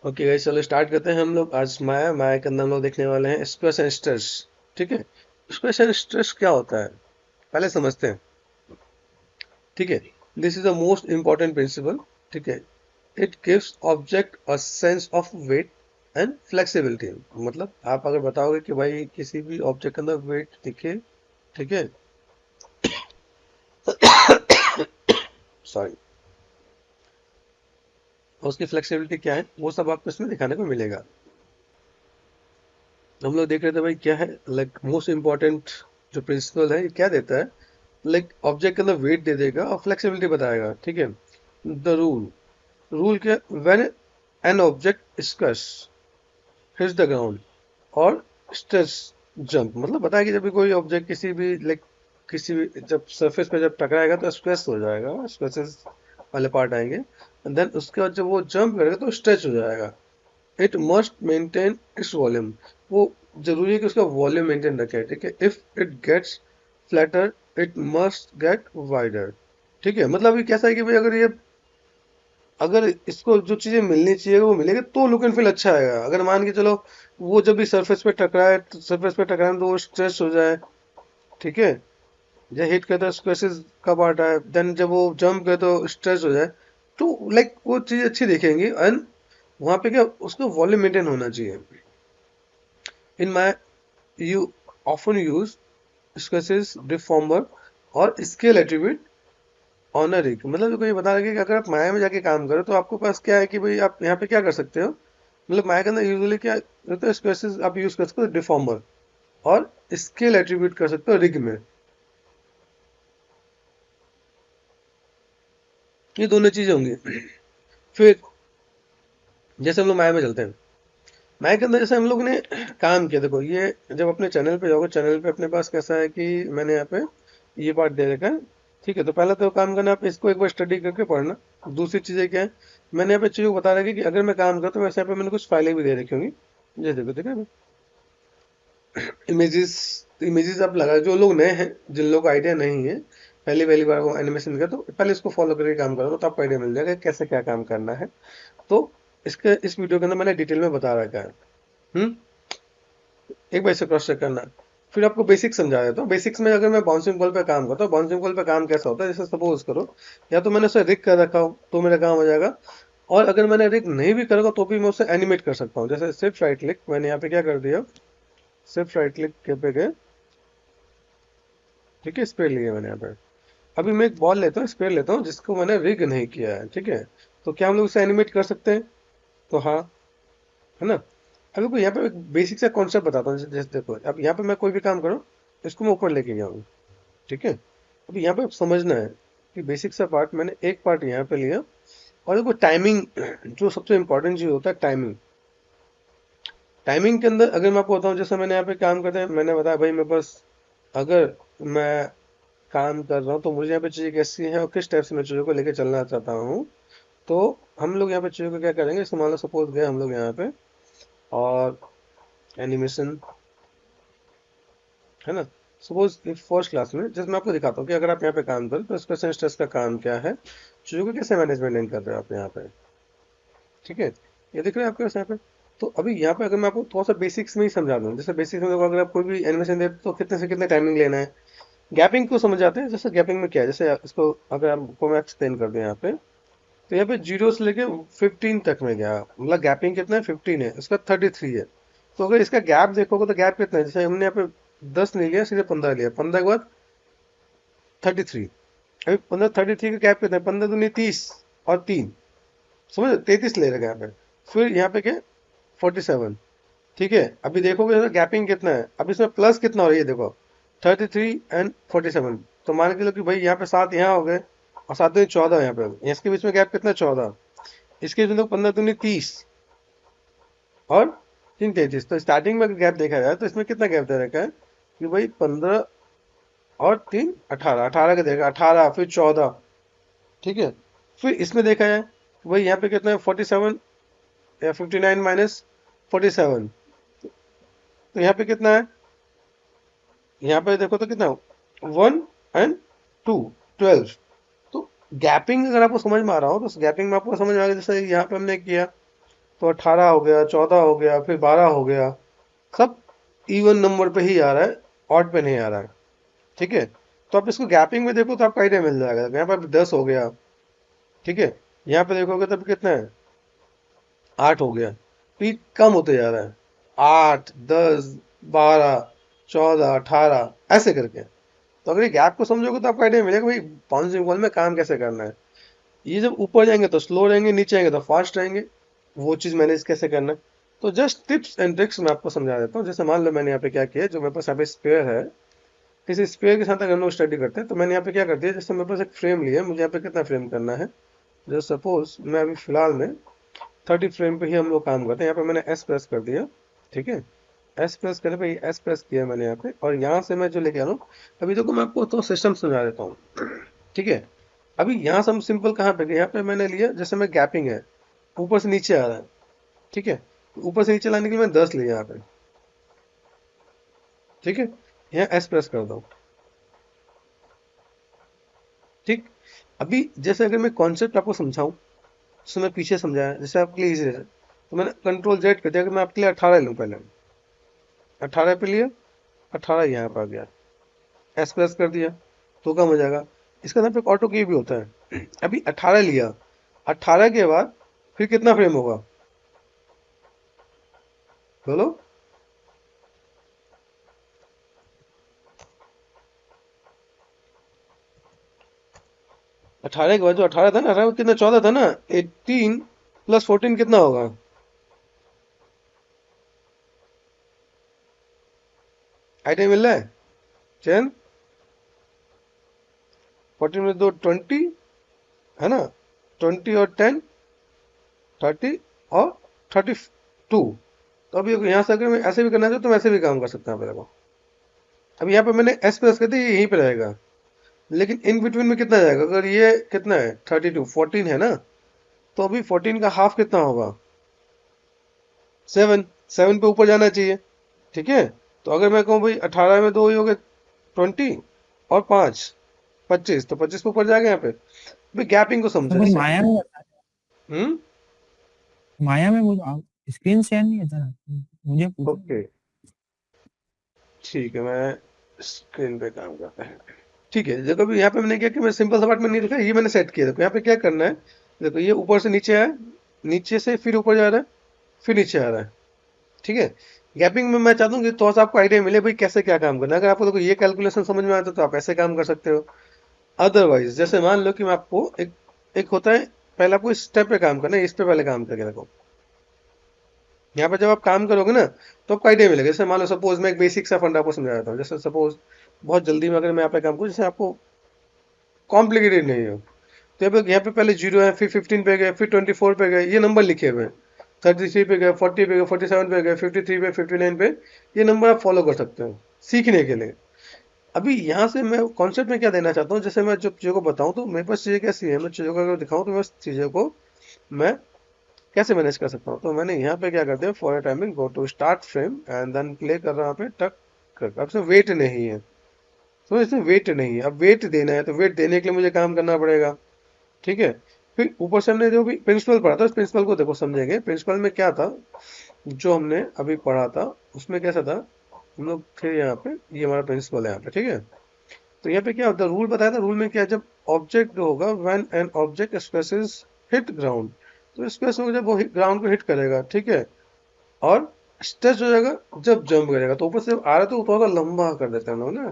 Okay guys, चलो start करते हैं हम लोग। आज माया के अंदर हम लोग देखने वाले हैं स्ट्रेस एंड स्ट्रेस। ठीक है। स्ट्रेस एंड स्ट्रेस क्या होता है पहले समझते हैं। ठीक है। This is the most important principle. ठीक है। It gives object a sense of weight and flexibility. मतलब आप अगर बताओगे कि भाई किसी भी ऑब्जेक्ट के अंदर वेट दिखे, ठीक है, सॉरी, उसकी फ्लेक्सिबिलिटी क्या है वो सब आपको इसमें दिखाने को मिलेगा। हम लोग देख रहे थे भाई क्या है, लाइक मोस्ट इम्पोर्टेंट जो प्रिंसिपल है ये क्या देता है। लाइक ऑब्जेक्ट के अंदर वेट दे देगा और फ्लेक्सिबिलिटी बताएगा। ठीक है। द रूल, रूल क्या, व्हेन एन ऑब्जेक्ट स्कस हिट्स द ग्राउंड और स्ट्रेस जंप, मतलब बताया कि जब भी कोई ऑब्जेक्ट किसी भी लाइक किसी भी जब सरफेस पे जब टकराएगा तो स्ट्रेस हो जाएगा, स्ट्रेसेस वाले पार्ट आएंगे। एंड देन उसके बाद जब वो जंप करेगा तो स्ट्रेच हो जाएगा। It must maintain its volume, वो जरूरी है कि उसका वॉल्यूम मेंटेन रखे। ठीक है। If it gets flatter it must get wider. ठीक है। मतलब ये कैसा है कि भाई अगर इसको जो चीजें मिलनी चाहिए वो मिलेगी तो लुक एंड फील अच्छा आएगा। अगर मान के चलो वो जब भी सरफेस पे टकराए तो वो स्ट्रेस हो जाए। ठीक है। जब हिट करता है स्क्वेसेस का पार्ट है, देन जब वो जंप करे तो स्ट्रेस हो जाए, तो लाइक वो चीज अच्छी दिखेंगी। एंड वहां पे क्या, उसका वॉल्यूम मेंटेन होना चाहिए। इन माई यू ऑफन यूज स्क्वेसेस डिफॉर्मर और scale attribute on a rig. मतलब जो कोई बता रहा है कि अगर आप माया में जाके काम करो तो आपके पास क्या है कि भाई आप यहाँ पे क्या कर सकते हो। मतलब माया के अंदर यूजुअली क्या होता है, स्क्वेसेस आप यूज कर सकते हो डिफॉर्मर और स्केल एट्रीब्यूट कर सकते हो रिग में। ये दोनों चीजें होंगी। फिर जैसे हम लोग माया में चलते हैं, माया के अंदर जैसे हम लोग ने काम किया, देखो ये जब अपने चैनल पे जाओगे, चैनल पे अपने पास कैसा है कि मैंने यहाँ पे ये पार्ट दे रखा है। ठीक है। तो पहला तो काम करना, आप इसको एक बार स्टडी करके पढ़ना। दूसरी चीजें क्या है, मैंने यहाँ पे चीजों को बता रखा है कि अगर मैं काम करता तो वैसे यहाँ पे मैंने कुछ फाइलें भी दे रखी होंगी। ये देखो, देखा इमेजेस। इमेजेस आप लगा, जो लोग नए हैं, जिन लोगों को आइडिया नहीं है, पहली पहली बार वो एनिमेशन का, तो पहले इसको फॉलो करके काम करो तो आपको आइडिया मिल जाएगा कि कैसे क्या काम करना है। तो इसके इस वीडियो के अंदर मैंने डिटेल में बता रखा है। हम्म। एक बार इसे क्रॉस चेक करना। फिर आपको बेसिक समझा देता हूँ। बेसिक्स में अगर मैं बाउंसिंग बॉल पे काम करता हूँ, बाउंसिंग बॉल पे काम कैसा होता है, जैसे सपोज करो या तो मैंने उसे रिग कर रखा हो तो मेरा काम हो जाएगा। और अगर मैंने रिग नहीं भी करूँगा तो भी मैं उसे एनिमेट कर सकता हूँ। जैसे सिर्फ राइट क्लिक, मैंने यहाँ पे क्या कर दिया, सिर्फ राइट क्लिक के पे गए। ठीक है। स्पेयर लिया मैंने यहाँ पे। अभी मैं एक बॉल लेता हूँ, स्पेयर लेता हूँ जिसको मैंने रिग नहीं किया है। ठीक है। तो क्या हम लोग उसे एनिमेट कर सकते हैं? तो हाँ, है ना। अभी को यहाँ पे एक बेसिक सा कॉन्सेप्ट बताता हूँ। जैसे देखो, अब यहाँ पे मैं कोई भी काम करूँ, इसको मैं ऊपर लेके गया हूँ। ठीक है। अभी यहाँ पे समझना है कि बेसिक सा पार्ट, मैंने एक पार्ट यहाँ पे लिया। और देखो टाइमिंग, जो सबसे इंपॉर्टेंट चीज होता है टाइमिंग। टाइमिंग के अंदर अगर मैं आपको बताऊँ, जैसे मैंने यहाँ पे काम करते हैं, मैंने बताया भाई मेरे पास, अगर मैं काम कर रहा हूँ तो मुझे यहाँ पे चीजें कैसी है और किस टाइप से मैं चीजों को लेकर चलना चाहता हूँ। तो हम लोग यहाँ पे चीजों को क्या करेंगे, जैसे मान लो सपोज गए हम लोग यहाँ पे और एनिमेशन, है ना। सपोज फर्स्ट क्लास में जैसे मैं आपको दिखाता हूँ कि अगर आप यहाँ पे काम करें तो स्पेशल स्ट्रेस का काम क्या है, चीजों को कैसे मैनेजमेंट कर रहे हो आप यहाँ पे। ठीक है। ये दिख रहा है आपके पास यहाँ पे। तो अभी यहाँ पे अगर मैं आपको थोड़ा सा बेसिक्स में ही समझा दूँ, जैसे बेसिक्स में देखो, अगर आप कोई भी एनिमेशन दे तो कितने से कितने टाइमिंग लेना है। गैपिंग को समझ जाते हैं। जैसे गैपिंग में क्या है, जैसे इसको अगर आपको मैं एक्सप्लेन कर दूं यहाँ पे, तो यहाँ पे जीरो से लेके 15 तक में गया, मतलब गैपिंग कितना है, 15 है, इसका 33 है। तो अगर इसका गैप देखोगे तो गैप कितना है, जैसे हमने यहाँ पे 10 नहीं लिया, सीधे 15 लिया, 15 के बाद 33। अभी 15 33 का गैप कितना है, 15 दूनी 30 और 3, समझ, 33 ले रखा है यहाँ पे। फिर यहाँ पे क्या, 47। ठीक है। अभी देखोगे गैपिंग कितना है, अब इसमें प्लस कितना हो रही है, देखो 33 एंड 47। तो मान के लो कि भाई यहाँ पे 7 यहाँ हो गए और 7 दूनी 14 यहाँ पे हो गए। इसके बीच में गैप कितना है, 14। इसके बीच में देखो 15 दूनी 30 और 3 33। तो स्टार्टिंग में गैप देखा जाए तो इसमें कितना गैप दे रखा है कि भाई 15 और 3 18, 18 का देखा, 18 फिर 14। ठीक है। फिर इसमें देखा जाए तो भाई यहाँ पे कितना है, 47 या 59 माइनस 47। तो यहाँ पे कितना है, यहाँ पे देखो तो कितना, 1 एंड 2, 12। तो गैपिंग अगर आपको समझ में आ रहा हो तो गैपिंग में आपको समझ में आ गया। जैसे यहाँ पे हमने किया तो 18 हो गया, 14 हो गया, फिर 12 हो गया, सब इवन नंबर पे ही आ रहा है, ऑड पे नहीं आ रहा है। ठीक है, तो आप इसको गैपिंग में देखो तो आपको आइडिया मिल जाएगा। यहाँ पर 10 हो गया, ठीक है, यहाँ पे देखोगे तब कितना है, 8 हो गया, तो ये कम होते जा रहा है, 8, 10, 12, 14, 18 ऐसे करके। तो अगर ये गैप को समझोगे तो आपको आइडिया मिलेगा भाई बाउंसिंग बॉल में काम कैसे करना है। ये जब ऊपर जाएंगे तो स्लो रहेंगे, नीचे आएंगे तो फास्ट रहेंगे, वो चीज़ मैनेज कैसे करना है। तो जस्ट टिप्स एंड ट्रिक्स मैं आपको समझा देता हूँ। जैसे मान लो मैंने यहाँ पे क्या किया, जो मेरे पास यहाँ पे स्पेयर है, इस स्पेयर के साथ अगर हम लोग स्टडी करते हैं तो मैंने यहाँ पे क्या कर दिया, जैसे मेरे पास एक फ्रेम लिया, मुझे यहाँ पे कितना फ्रेम करना है, जो सपोज मैं अभी फिलहाल में 30 फ्रेम पे ही हम लोग काम करते हैं। यहाँ पे मैंने एस प्रेस कर दिया, ठीक है, एस प्रेस करने पे एस प्रेस किया मैंने यहाँ पे, और यहाँ से मैं जो लेके आ रहा हूँ, अभी देखो मैं आपको तो सिस्टम समझा देता हूँ। ठीक है, अभी यहाँ से हम सिंपल कहाँ पे गए, यहाँ पे मैंने लिया, जैसे मैं गैपिंग है, ऊपर से नीचे आ रहा है, ठीक है, ऊपर से नीचे लाने के लिए मैं 10 लिया यहाँ पे, ठीक है, यहाँ एस प्रेस कर दो, ठीक। अभी जैसे अगर मैं कॉन्सेप्ट आपको समझाऊं, जैसे मैं पीछे समझाया, जैसे आपके लिए इजी है, तो मैंने कंट्रोल जेड कर दिया, अगर मैं आपके लिए 18 लूँ पहले, 18 पे लिया, 18 यहाँ पे आ गया, एस प्रेस कर दिया, तो कम हो जाएगा। इसका नाम पे ऑटो की भी होता है। अभी 18 लिया, 18 के बाद फिर कितना फ्रेम होगा, बोलो। 18 के बाद जो 18 था ना, 18 कितना, 14 था ना, 18 प्लस 14 कितना होगा, आइडिया मिल रहा है, चैन। 14 में दो 20 है ना, 20 और 10 30 और 32। तो अभी यहाँ से अगर मैं ऐसे भी करना चाहूँ तो मैं ऐसे भी काम कर सकता हूँ मेरे को। अब यहाँ पे मैंने एस प्रेस कर दिया, ये यहीं पे रहेगा, लेकिन इन बिटवीन में कितना जाएगा, अगर ये कितना है 32, 14 है ना, तो अभी 14 का हाफ कितना होगा, 7, 7 पे ऊपर जाना चाहिए, ठीक है। तो अगर मैं कहूँ भाई 18 में दो ही हो गए 20, और 5 25, तो 25 पे ऊपर जाएगा यहाँ पे। भाई गैपिंग को तो समझो फिर जैसे। माया में बता, हम्म। माया में वो स्क्रीन शेयर नहीं है था, मुझे पूछो। ओके, ठीक है, मैं स्क्रीन पे काम करता है। ठीक है, देखो अभी यहाँ पे मैंने क्या कि मैं सिंपल सा पार्ट में नहीं लिखा, ये मैंने सेट किया। देखो यहाँ पे क्या करना है, देखो ये ऊपर से नीचे आया, नीचे से फिर ऊपर जा रहा है, फिर नीचे आ रहा है, ठीक है। गैपिंग में मैं चाहता हूँ कि थोड़ा सा आपको आइडिया मिले भाई कैसे क्या काम करना है। अगर आपको देखो ये कैलकुलेशन समझ में आता है तो आप ऐसे काम कर सकते हो। अदरवाइज जैसे मान लो कि मैं आपको एक एक होता है, पहले आपको इस स्टेप पे काम करना है, इस पे पहले काम करके देखो। यहाँ पे जब आप काम करोगे ना तो आपको आइडिया मिलेगा। जैसे मान लो सपोज मैं एक बेसिक सा फंडा आपको समझा देता हूँ। जैसे सपोज बहुत जल्दी में अगर मैं यहाँ पे काम करूँ, जैसे आपको कॉम्प्लिकेटेड नहीं हो, तो यहाँ पे पहले 0 है, फिर 15 पे गए, फिर 24 पे गए, ये नंबर लिखे हुए हैं। 33 पे गए, 40 पे गए, 47 पे गए, 53 पे, 59 पे, ये नंबर आप फॉलो कर सकते हो सीखने के लिए। अभी यहाँ से मैं कॉन्सेप्ट में क्या देना चाहता हूँ, जैसे मैं जब चीज़ों को बताऊँ तो मेरे पास चीज़ें कैसी है, मैं चीज़ों को अगर दिखाऊँ तो मैं चीज़ों को मैं कैसे मैनेज कर सकता हूँ। तो मैंने यहाँ पे क्या करते हैं, for timing go to start frame and then play कर रहा हूँ पे टक कर। अब इसमें वेट नहीं है, तो इसमें वेट नहीं है, अब वेट देना है तो वेट देने के लिए मुझे काम करना पड़ेगा, ठीक है। फिर ऊपर से हमने जो भी प्रिंसिपल पढ़ा था, उस प्रिंसिपल को देखो समझेंगे। प्रिंसिपल में क्या था, जो हमने अभी पढ़ा था उसमें कैसा था, हम लोग फिर यहाँ पे, ये हमारा प्रिंसिपल है यहाँ पे, ठीक है। तो यहाँ पे क्या होता है, रूल बताया था। रूल में क्या है, जब ऑब्जेक्ट होगा, when an object spaces hit ground, तो स्पेस होगा जब वो ग्राउंड को हिट करेगा, ठीक है। और स्ट्रेच हो जाएगा जब जंप करेगा। तो ऊपर से जब आ रहा है तो थोड़ा सा लंबा कर देते हैं हम लोग ना,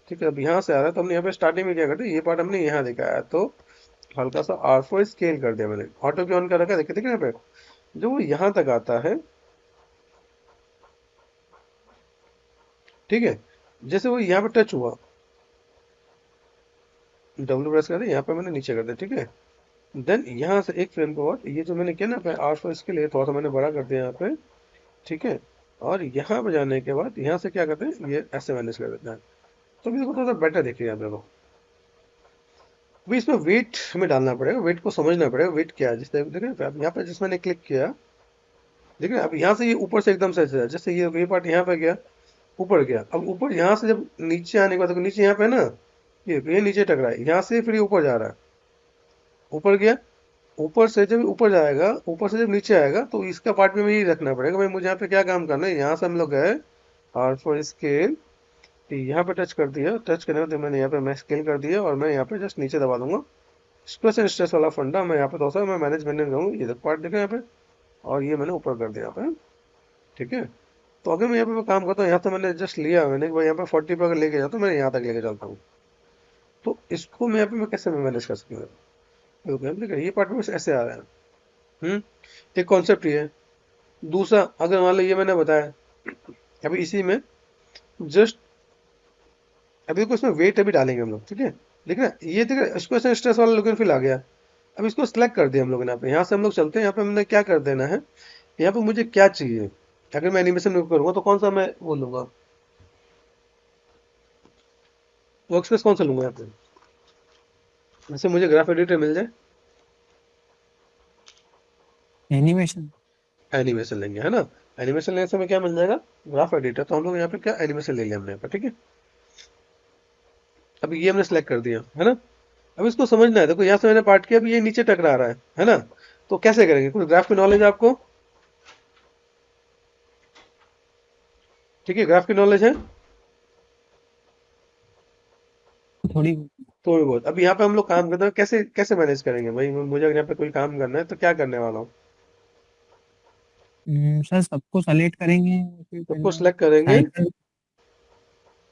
ठीक है। अब यहाँ से आ रहा है तो हमने यहाँ पे स्टार्टिंग में क्या करते हैं, ये पार्ट हमने यहाँ दिखाया, तो हल्का सा R4 स्केल कर दिया मैंने, ऑटो की ऑन कर रखा है, देखिए देखिए यहाँ पे जो वो यहाँ तक आता है, ठीक है। जैसे वो यहाँ पे टच हुआ, डब्ल्यू प्रेस कर दिया, यहाँ पे मैंने नीचे कर दिया, ठीक है। देन यहाँ से एक फ्रेम के बाद ये जो मैंने किया ना पे R4 स्केल, ये थोड़ा सा मैंने बड़ा कर दिया यहाँ पे, ठीक है। और यहाँ पे जाने के बाद यहाँ से क्या करते हैं, ये ऐसे मैनेज कर देते हैं। तो मेरे को थोड़ा सा बेटर देखिए यहाँ पे, अभी इसमें वेट हमें डालना पड़ेगा, वेट को समझना पड़ेगा, वेट क्या है। जैसे देखिए अब यहाँ पे जिस मैंने क्लिक किया, देखिए अब यहाँ से ये ऊपर से एकदम से ऐसे है, जैसे ये पार्ट यहाँ पे गया, ऊपर गया। अब ऊपर यहाँ से जब नीचे आने के बाद, देखो नीचे यहाँ पे है ना, ये नीचे टकरा है, यहाँ से फिर ये ऊपर जा रहा है, ऊपर गया, ऊपर से जब ऊपर जाएगा, ऊपर से जब नीचे आएगा, तो इसका पार्ट में यही रखना पड़ेगा भाई मुझे यहाँ पे क्या काम करना है। यहाँ से हम लोग गए और फॉर स्केल यहाँ पे टच कर दिया, टच करने के बाद मैंने यहाँ पे मैं स्केल कर दिया और मैं यहाँ पे जस्ट नीचे दबा दूंगा। स्ट्रेस एंड स्ट्रेस वाला फंडा मैं यहाँ पे थोड़ा सा मैं मैनेजमेंट में जाऊँ, ये पार्ट देखा यहाँ पे, और ये मैंने ऊपर कर दिया यहाँ पे। ठीक है, तो अगर मैं यहाँ पे मैं काम करता हूँ, यहाँ तो मैंने जस्ट लिया मैंने कि भाई यहाँ पे 40 पे अगर लेके जाता हूँ, मैं यहाँ तक लेके चलता हूँ, तो इसको मैं यहाँ पे मैं कैसे मैनेज कर सकती हूँ। देखिए ये पार्ट में ऐसे आ रहा है। एक कॉन्सेप्ट ये है। दूसरा, अगर मान लो ये मैंने बताया, अभी इसी में जस्ट अभी देखो इसमें वेट अभी डालेंगे हम लोग, ठीक है। देख रहे हैं ये, देख रहे हैं इसको ऐसे स्ट्रेस वाला लुक एंड फील आ गया। अब इसको सिलेक्ट कर दिया हम लोग ने, यहाँ से हम लोग चलते हैं, यहाँ पे हमने क्या कर देना है, यहाँ पे मुझे क्या चाहिए। अगर मैं एनिमेशन में करूंगा तो कौन सा मैं वो लूंगा, वर्क स्पेस कौन सा लूंगा यहाँ पे, जैसे मुझे ग्राफ एडिटर मिल जाए, एनिमेशन। एनिमेशन लेंगे है ना। एनिमेशन लेने से हमें क्या मिल जाएगा, ग्राफ एडिटर। तो हम लोग यहाँ पे क्या एनिमेशन ले लिया हमने यहाँ पे, ठीक है। अब ये हमने सेलेक्ट कर दिया है ना। अब इसको समझना है, देखो यहाँ से मैंने पार्ट किया, अब ये नीचे टकरा रहा है ना। तो कैसे करेंगे, कुछ ग्राफ की नॉलेज आपको, ठीक है, ग्राफ की नॉलेज है थोड़ी। थोड़ी बहुत। अब यहाँ पे हम लोग काम करते हैं, कैसे कैसे मैनेज करेंगे भाई, मुझे अगर यहाँ पे कोई काम करना है तो क्या करने वाला हूँ। सर सबको सेलेक्ट करेंगे, फिर सबको पहले सिलेक्ट करेंगे। साइकिल।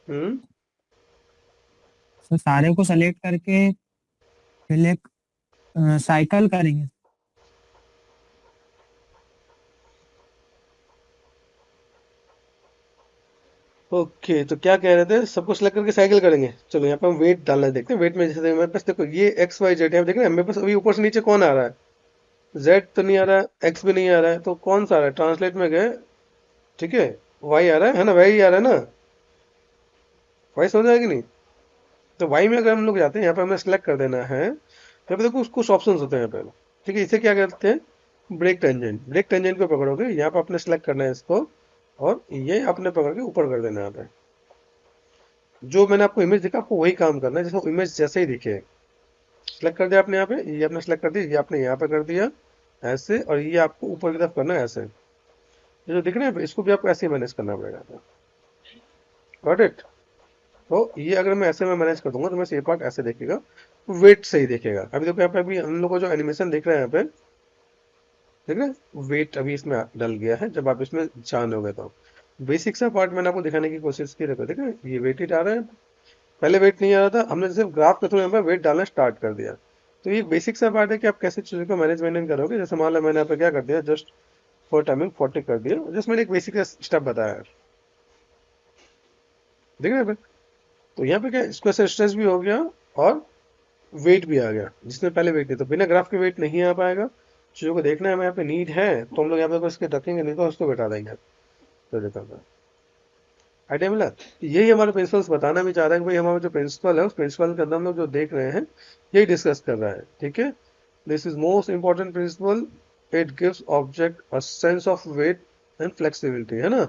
हम्म सर सारे को सेलेक्ट करके पहले साइकिल करेंगे। ओके, तो क्या कह रहे थे, सबको सिलेक्ट करके साइकिल करेंगे। चलो यहाँ पे हम वेट डालना देखते हैं। वेट में जैसे मेरे पास देखो ये एक्स वाई जेड है, देख रहे हैं मेरे पास अभी ऊपर से नीचे कौन आ रहा है, जेड तो नहीं आ रहा है, एक्स भी नहीं आ रहा है, तो कौन सा आ रहा है, ट्रांसलेट में गए, ठीक है, वाई आ रहा है ना, वाई आ रहा है ना, वाई समझ आएगी नहीं। तो वाई में अगर हम लोग जाते हैं, यहाँ पे हमें सेलेक्ट कर देना है। यहाँ पे देखो कुछ ऑप्शन होते हैं यहाँ पे, ठीक है। इसे क्या करते हैं, ब्रेक टेंजेंट। ब्रेक टेंजेंट को पकड़ोगे, यहाँ पे अपने सेलेक्ट करना है इसको, और ये अपने पकड़ के ऊपर कर देना है यहाँ पे। जो मैंने आपको इमेज दिखा, आपको वही काम करना है, जैसे इमेज जैसे ही दिखे। सेलेक्ट कर दिया आपने यहाँ पे, ये आपने सेलेक्ट कर दिया, ये आपने यहाँ पे कर दिया ऐसे, और ये आपको ऊपर की तरफ करना है ऐसे। ये जो दिख रहे हैं इसको भी आपको ऐसे ही मैनेज करना पड़ेगा। Got it. तो ये अगर मैं ऐसे में मैनेज कर दूंगा तो मैं ये पार्ट ऐसे देखेगा, वेट सही देखेगा। अभी देखो यहाँ पे अभी हम लोग को जो एनिमेशन देख रहे हैं यहाँ पे, देख रहे हैं वेट अभी इसमें डल गया है, जब आप इसमें जानोगे तो। बेसिक सा पार्ट मैंने आपको दिखाने की कोशिश की, देखो देख रहे हैं ये वेट ही डाल रहे हैं। पहले वेट नहीं आ रहा था, हमने सिर्फ ग्राफ के थ्रू यहाँ पे वेट डालना स्टार्ट कर दिया। तो ये बेसिक सा पार्ट है कि आप कैसे चीज़ों को मैनेज मेंटेन करोगे। जैसे मान लो मैंने यहाँ पे क्या कर दिया, जस्ट फॉर टाइमिंग 40 कर दिया, जस्ट मैंने एक बेसिक स्टेप बताया है, देख रहे हैं। तो यहाँ पे क्या इसको ऐसे स्ट्रेस भी हो गया और वेट भी आ गया, जिसमें पहले वेट नहीं, तो बिना ग्राफ के वेट नहीं आ पाएगा। चीज़ों को देखना है, हमें यहाँ पे नीड है तो हम लोग यहाँ पे बस इसके रखेंगे, नहीं तो उसको बैठा देंगे। तो देखा था आइडिया मिला। यही हमारे प्रिंसिपल्स बताना भी चाह रहे हैं कि भाई हमारा जो प्रिंसिपल है, उस प्रिंसिपल के अंदर हम लोग जो देख रहे हैं यही डिस्कस कर रहा है, ठीक है। This is most important principle, it gives object a sense of weight and flexibility, है ना।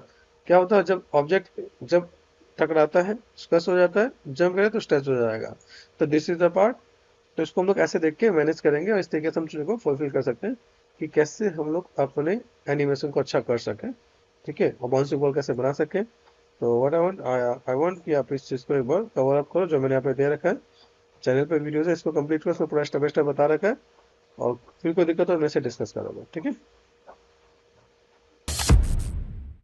क्या होता है, जब ऑब्जेक्ट जब टकराता है स्ट्रेस हो जाता है, जंप करे तो स्ट्रेस हो जाएगा। तो दिस इज द पार्ट। तो इसको हम लोग ऐसे देख के मैनेज करेंगे, और इस तरीके से हम चीज़ों को फुलफिल कर सकते हैं कि कैसे हम लोग अपने एनिमेशन को अच्छा कर सकें, ठीक है, और बाउंसिंग बॉल कैसे बना सकें। तो व्हाट आई वांट कि आप इस चीज़ को एक बार कवर अप करो, जो मैंने यहाँ पे दे रखा है। चैनल पे वीडियोस है, इसको कंप्लीट करो, उसमें पूरा स्टेप बाय स्टेप बता रखा है। और फिर कोई दिक्कत हो तो मेरे से डिस्कस करोगे, ठीक है।